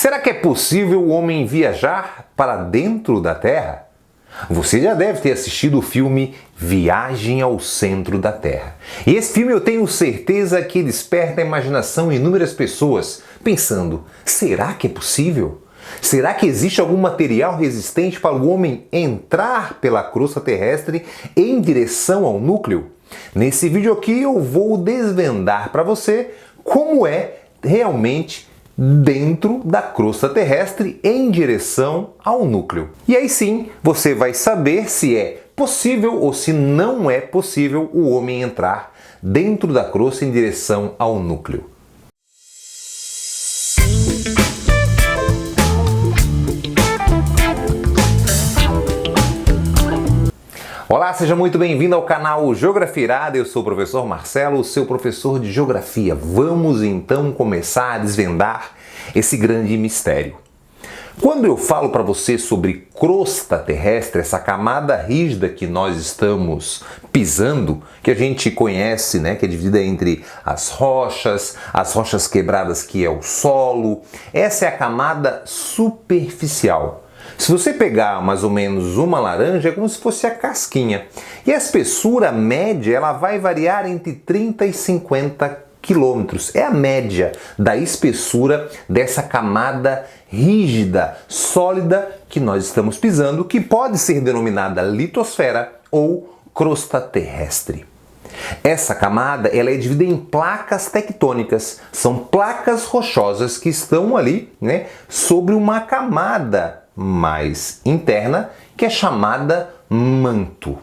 Será que é possível o homem viajar para dentro da Terra? Você já deve ter assistido o filme Viagem ao Centro da Terra. E esse filme eu tenho certeza que desperta a imaginação em inúmeras pessoas, pensando, será que é possível? Será que existe algum material resistente para o homem entrar pela crosta terrestre em direção ao núcleo? Nesse vídeo aqui eu vou desvendar para você como é realmente dentro da crosta terrestre em direção ao núcleo. E aí sim, você vai saber se é possível ou se não é possível o homem entrar dentro da crosta em direção ao núcleo. Olá, seja muito bem-vindo ao canal Geografia Irada. Eu sou o professor Marcelo, seu professor de Geografia. Vamos então começar a desvendar esse grande mistério. Quando eu falo para você sobre crosta terrestre, essa camada rígida que nós estamos pisando, que a gente conhece, né, que é dividida entre as rochas quebradas que é o solo, essa é a camada superficial. Se você pegar mais ou menos uma laranja, é como se fosse a casquinha. E a espessura média ela vai variar entre 30 e 50 quilômetros. É a média da espessura dessa camada rígida, sólida que nós estamos pisando, que pode ser denominada litosfera ou crosta terrestre. Essa camada ela é dividida em placas tectônicas. São placas rochosas que estão ali, né, sobre uma camada mais interna, que é chamada manto.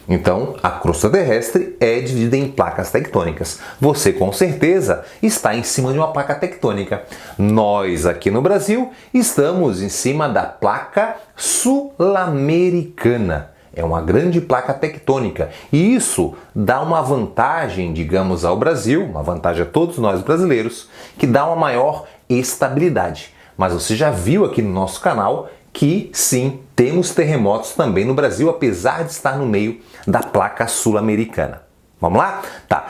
Então, a crosta terrestre é dividida em placas tectônicas. Você, com certeza, está em cima de uma placa tectônica. Nós, aqui no Brasil, estamos em cima da placa sul-americana. É uma grande placa tectônica. E isso dá uma vantagem, digamos, ao Brasil, uma vantagem a todos nós brasileiros, que dá uma maior estabilidade. Mas você já viu aqui no nosso canal que sim, temos terremotos também no Brasil, apesar de estar no meio da placa sul-americana. Vamos lá? Tá.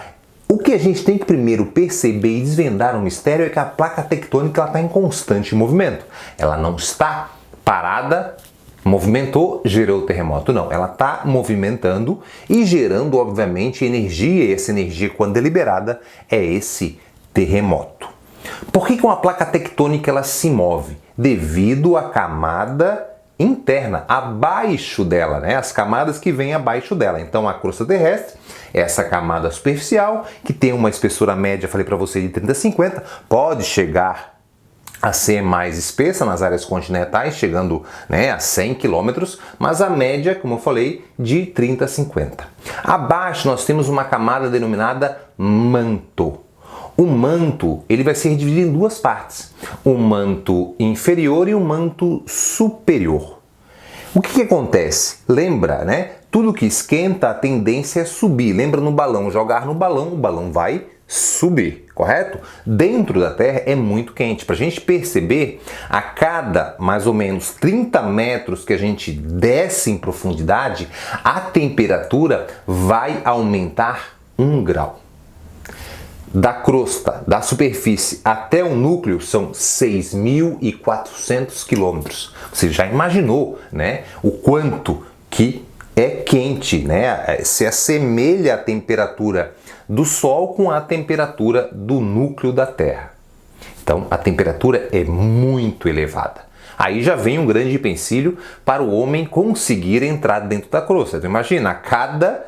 O que a gente tem que primeiro perceber e desvendar um mistério é que a placa tectônica está em constante movimento. Ela não está parada, movimentou, gerou o terremoto. Não, ela está movimentando e gerando, obviamente, energia, e essa energia, quando é liberada, é esse terremoto. Por que uma placa tectônica ela se move? Devido à camada interna, abaixo dela, né? As camadas que vêm abaixo dela. Então a crosta terrestre é essa camada superficial, que tem uma espessura média, falei para você, de 30 a 50, pode chegar a ser mais espessa nas áreas continentais, chegando, né, a 100 km, mas a média, como eu falei, de 30 a 50. Abaixo nós temos uma camada denominada manto. O manto ele vai ser dividido em duas partes, o manto inferior e o manto superior. O que acontece? Lembra, né? Tudo que esquenta a tendência é subir. Lembra no balão, jogar no balão, o balão vai subir, correto? Dentro da Terra é muito quente. Para a gente perceber, a cada mais ou menos 30 metros que a gente desce em profundidade, a temperatura vai aumentar 1 grau. Da crosta, da superfície até o núcleo são 6.400 quilômetros. Você já imaginou, né, o quanto que é quente, né? Se assemelha a temperatura do Sol com a temperatura do núcleo da Terra. Então, a temperatura é muito elevada. Aí já vem um grande empecilho para o homem conseguir entrar dentro da crosta. Então, imagina, a cada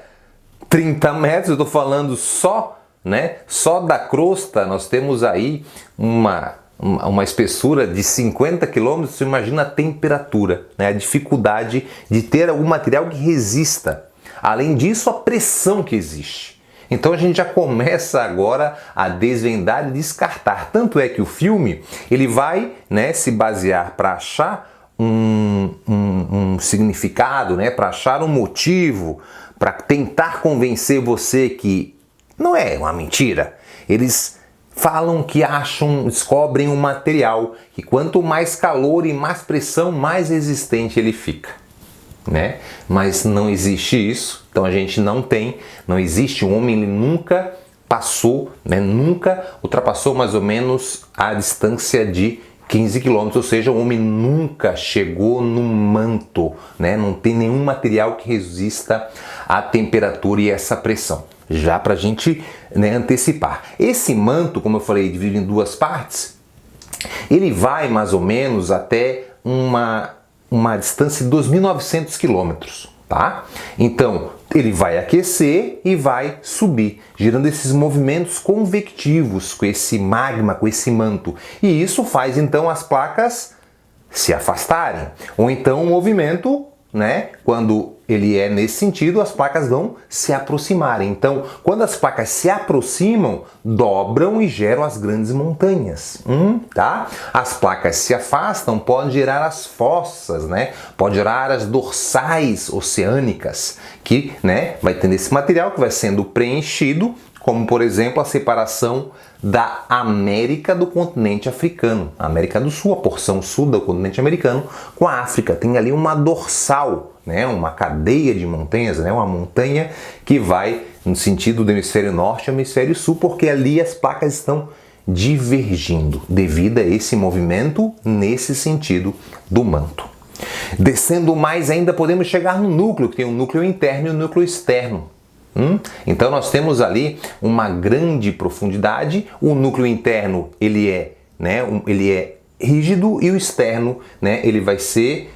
30 metros, eu estou falando só, né? Só da crosta nós temos aí uma espessura de 50 km, você imagina a temperatura, né? A dificuldade de ter algum material que resista. Além disso, a pressão que existe. Então a gente já começa agora a desvendar e descartar. Tanto é que o filme ele vai, né, se basear para achar um significado, né, para achar um motivo, para tentar convencer você que não é uma mentira. Eles falam que descobrem um material que quanto mais calor e mais pressão, mais resistente ele fica, né? Mas não existe isso. Então a gente não existe um homem, ele nunca passou, né? Nunca ultrapassou mais ou menos a distância de 15 km, ou seja, o homem nunca chegou num manto, né? Não tem nenhum material que resista à temperatura e essa pressão. Já para a gente, né, antecipar. Esse manto, como eu falei, dividido em duas partes, ele vai mais ou menos até uma distância de 2.900 quilômetros, tá? Então, ele vai aquecer e vai subir, gerando esses movimentos convectivos com esse magma, com esse manto. E isso faz, então, as placas se afastarem. Ou então o movimento, né, quando ele é nesse sentido, as placas vão se aproximarem. Então, quando as placas se aproximam, dobram e geram as grandes montanhas, tá? As placas se afastam, pode gerar as fossas, né? Pode gerar as dorsais oceânicas, que, né, vai tendo esse material que vai sendo preenchido, como, por exemplo, a separação da América do continente africano, a América do Sul, a porção sul do continente americano, com a África. Tem ali uma dorsal, né, uma cadeia de montanhas, né, uma montanha que vai no sentido do hemisfério norte e hemisfério sul, porque ali as placas estão divergindo devido a esse movimento nesse sentido do manto. Descendo mais ainda, podemos chegar no núcleo, que tem um núcleo interno e um núcleo externo. Então nós temos ali uma grande profundidade. O núcleo interno ele é rígido e o externo, né, ele vai ser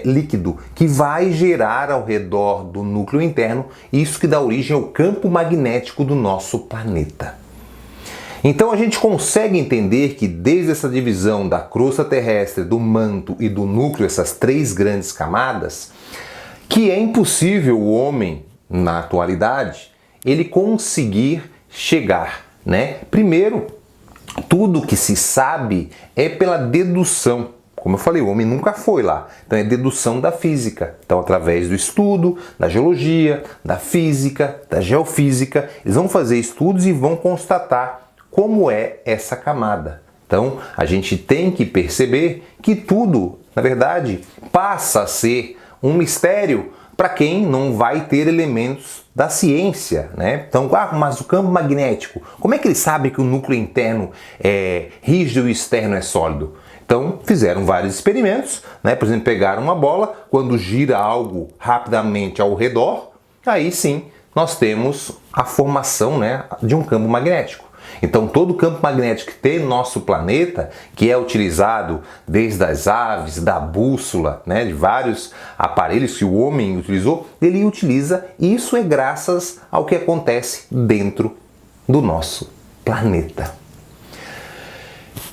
líquido, que vai gerar ao redor do núcleo interno isso que dá origem ao campo magnético do nosso planeta. Então a gente consegue entender que desde essa divisão da crosta terrestre, do manto e do núcleo, essas três grandes camadas, que é impossível o homem na atualidade, ele conseguir chegar, né? Primeiro, tudo que se sabe é pela dedução. Como eu falei, o homem nunca foi lá. Então é dedução da física. Então, através do estudo, da geologia, da física, da geofísica, eles vão fazer estudos e vão constatar como é essa camada. Então, a gente tem que perceber que tudo, na verdade, passa a ser um mistério para quem não vai ter elementos da ciência, né? Então, mas o campo magnético, como é que ele sabe que o núcleo interno é rígido e o externo é sólido? Então, fizeram vários experimentos, né? Por exemplo, pegaram uma bola, quando gira algo rapidamente ao redor, aí sim nós temos a formação, né, de um campo magnético. Então, todo o campo magnético que tem no nosso planeta, que é utilizado desde as aves, da bússola, né, de vários aparelhos que o homem utilizou, ele utiliza, e isso é graças ao que acontece dentro do nosso planeta.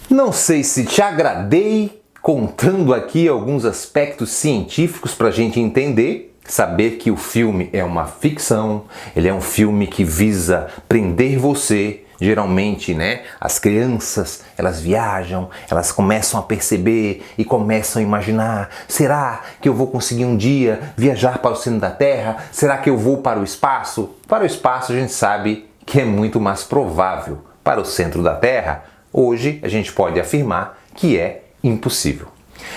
Não sei se te agradei contando aqui alguns aspectos científicos para a gente entender, saber que o filme é uma ficção, ele é um filme que visa prender você. Geralmente, né, as crianças, elas viajam, elas começam a perceber e começam a imaginar: será que eu vou conseguir um dia viajar para o centro da Terra? Será que eu vou para o espaço? Para o espaço a gente sabe que é muito mais provável. Para o centro da Terra, hoje a gente pode afirmar que é impossível.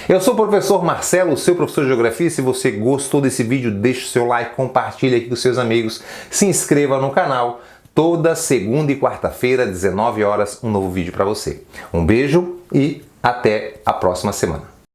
Eu sou o professor Marcelo, seu professor de Geografia. Se você gostou desse vídeo, deixe o seu like, compartilhe aqui com seus amigos, se inscreva no canal. Toda segunda e quarta-feira, 19 horas, um novo vídeo para você. Um beijo e até a próxima semana.